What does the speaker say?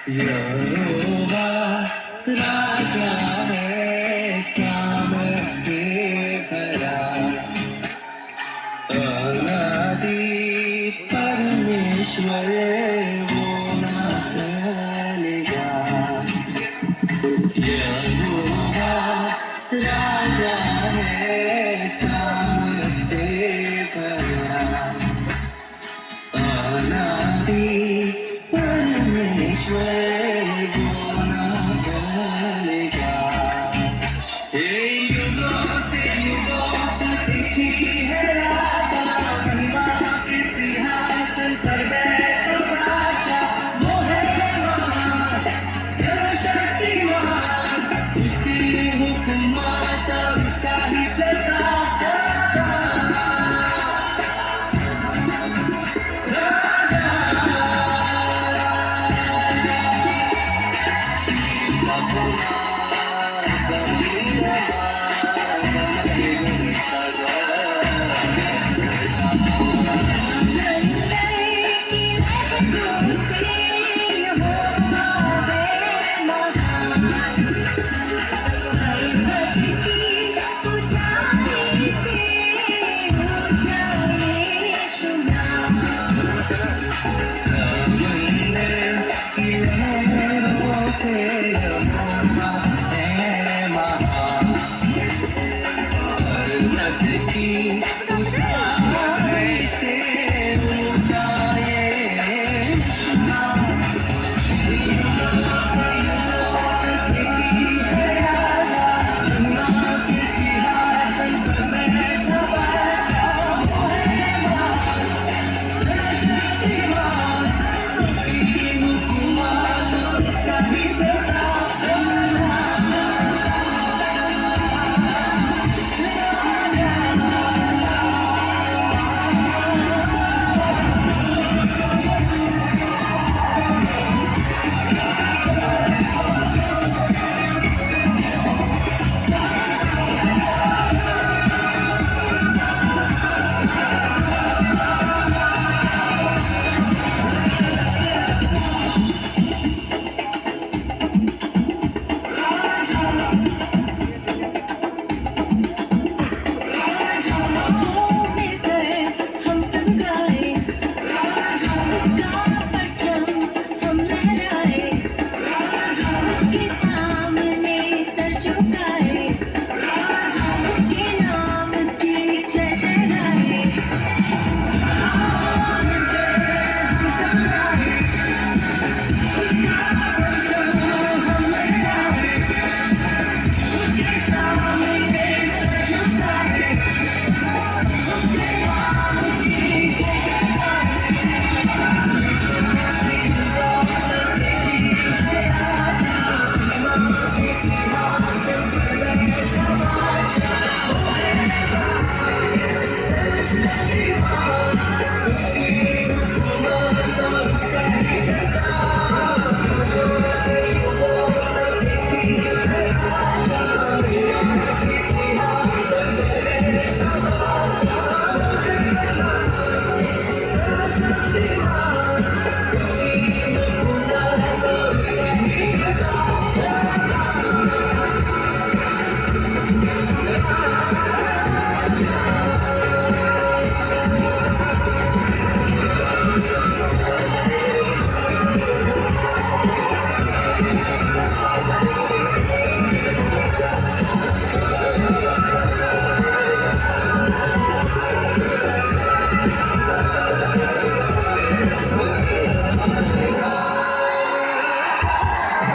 यहोवा राजा है सामर्थ से भरा अनादि परमेश्वर वो ना टलेगा यहोवा राजा है सामर्थ से भरा अनादि परमेश्वर वो ना टलेगा हे युगों से युगों तक एक ही है राजा महिमा के सिंहासन पर बैठा राजा वो है महान सर्वशक्तिमान उसकी हुकूमत उसका ही प्रताप सदा राजा